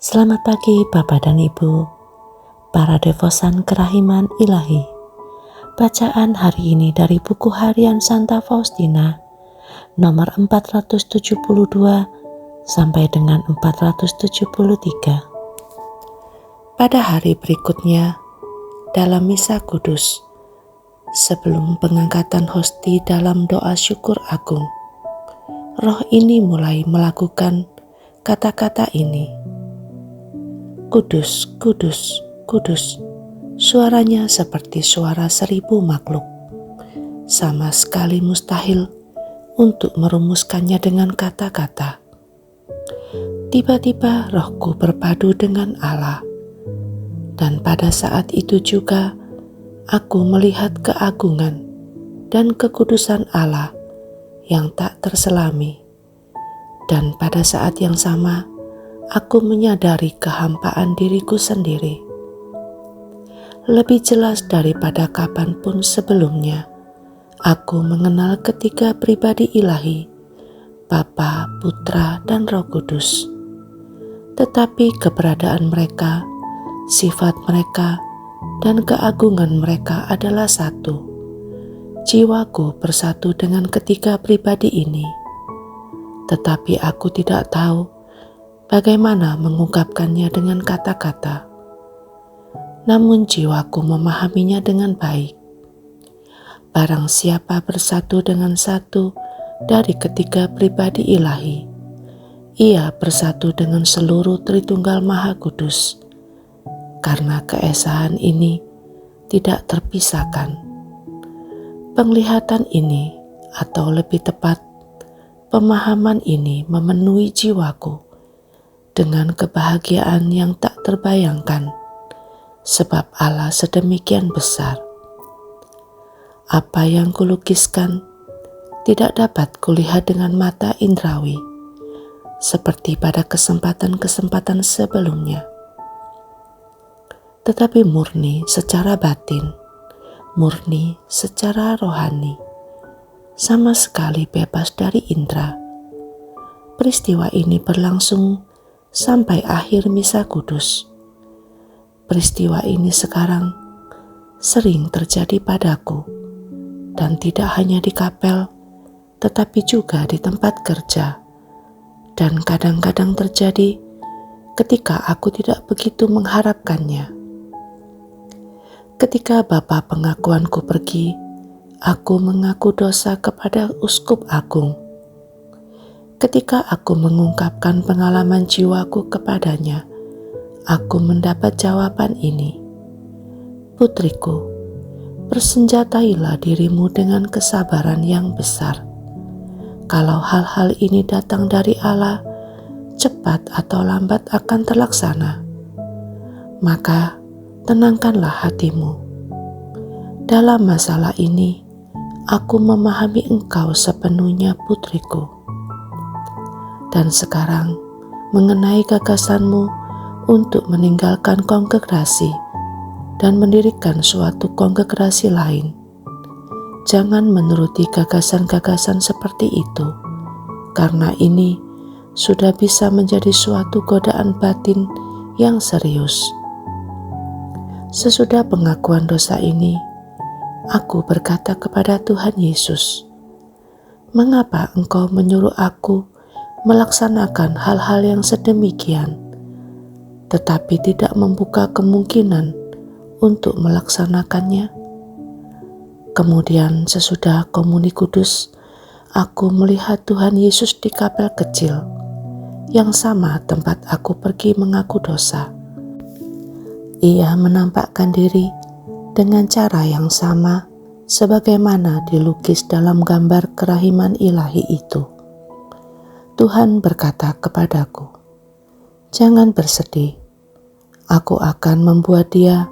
Selamat pagi Bapak dan Ibu, para devosan kerahiman ilahi. Bacaan hari ini dari buku harian Santa Faustina, nomor 472 sampai dengan 473. Pada hari berikutnya, dalam misa kudus, sebelum pengangkatan hosti dalam doa syukur agung, roh ini mulai melakukan kata-kata ini. Kudus, kudus, kudus. Suaranya seperti suara 1000 makhluk. Sama sekali mustahil untuk merumuskannya dengan kata-kata. Tiba-tiba rohku berpadu dengan Allah. Dan pada saat itu juga aku melihat keagungan dan kekudusan Allah yang tak terselami. Dan pada saat yang sama, aku menyadari kehampaan diriku sendiri. Lebih jelas daripada kapanpun sebelumnya, aku mengenal ketiga pribadi ilahi, Bapa, Putra, dan Roh Kudus. Tetapi keberadaan mereka, sifat mereka, dan keagungan mereka adalah satu. Jiwaku bersatu dengan ketiga pribadi ini. Tetapi aku tidak tahu bagaimana mengungkapkannya dengan kata-kata. Namun jiwaku memahaminya dengan baik. Barang siapa bersatu dengan satu dari ketiga pribadi ilahi, ia bersatu dengan seluruh Tritunggal Maha Kudus, karena keesaan ini tidak terpisahkan. Penglihatan ini, atau lebih tepat, pemahaman ini memenuhi jiwaku dengan kebahagiaan yang tak terbayangkan, sebab Allah sedemikian besar. Apa yang kulukiskan tidak dapat kulihat dengan mata indrawi, seperti pada kesempatan-kesempatan sebelumnya. Tetapi murni secara batin, murni secara rohani, sama sekali bebas dari indera. Peristiwa ini berlangsung sampai akhir misa kudus. Peristiwa ini sekarang sering terjadi padaku, dan tidak hanya di kapel, tetapi juga di tempat kerja, dan kadang-kadang terjadi ketika aku tidak begitu mengharapkannya. Ketika Bapa pengakuanku pergi, aku mengaku dosa kepada Uskup Agung. Ketika aku mengungkapkan pengalaman jiwaku kepadanya, aku mendapat jawaban ini. Putriku, persenjatailah dirimu dengan kesabaran yang besar. Kalau hal-hal ini datang dari Allah, cepat atau lambat akan terlaksana. Maka tenangkanlah hatimu. Dalam masalah ini, aku memahami engkau sepenuhnya, putriku. Dan sekarang, mengenai gagasanmu untuk meninggalkan kongregasi dan mendirikan suatu kongregasi lain, jangan menuruti gagasan-gagasan seperti itu, karena ini sudah bisa menjadi suatu godaan batin yang serius. Sesudah pengakuan dosa ini, aku berkata kepada Tuhan Yesus, "Mengapa Engkau menyuruh aku melaksanakan hal-hal yang sedemikian, tetapi tidak membuka kemungkinan untuk melaksanakannya?" Kemudian sesudah komuni kudus, aku melihat Tuhan Yesus di kapel kecil, yang sama tempat aku pergi mengaku dosa. Ia menampakkan diri dengan cara yang sama sebagaimana dilukis dalam gambar kerahiman ilahi itu. Tuhan berkata kepadaku, "Jangan bersedih, aku akan membuat dia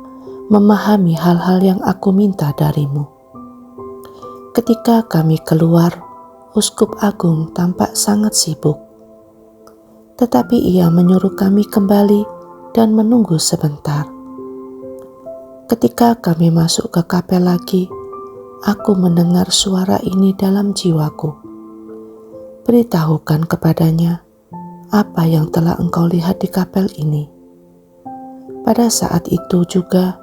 memahami hal-hal yang aku minta darimu." Ketika kami keluar, Uskup Agung tampak sangat sibuk. Tetapi ia menyuruh kami kembali dan menunggu sebentar. Ketika kami masuk ke kapel lagi, aku mendengar suara ini dalam jiwaku. Beritahukan kepadanya apa yang telah engkau lihat di kapel ini?" Pada saat itu juga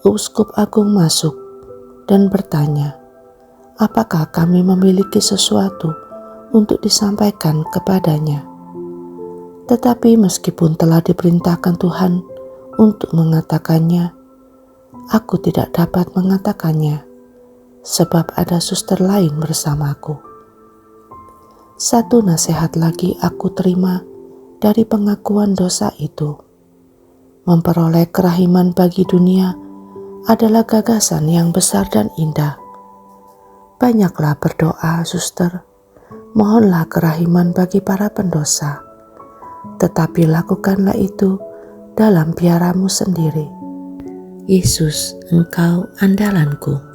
Uskup Agung masuk dan bertanya, apakah kami memiliki sesuatu untuk disampaikan kepadanya. Tetapi meskipun telah diperintahkan Tuhan untuk mengatakannya, aku tidak dapat mengatakannya, sebab ada suster lain bersamaku. Satu nasihat lagi aku terima dari pengakuan dosa itu. Memperoleh kerahiman bagi dunia adalah gagasan yang besar dan indah. Banyaklah berdoa, suster. Mohonlah kerahiman bagi para pendosa. Tetapi lakukanlah itu dalam biaramu sendiri. Yesus, Engkau andalanku.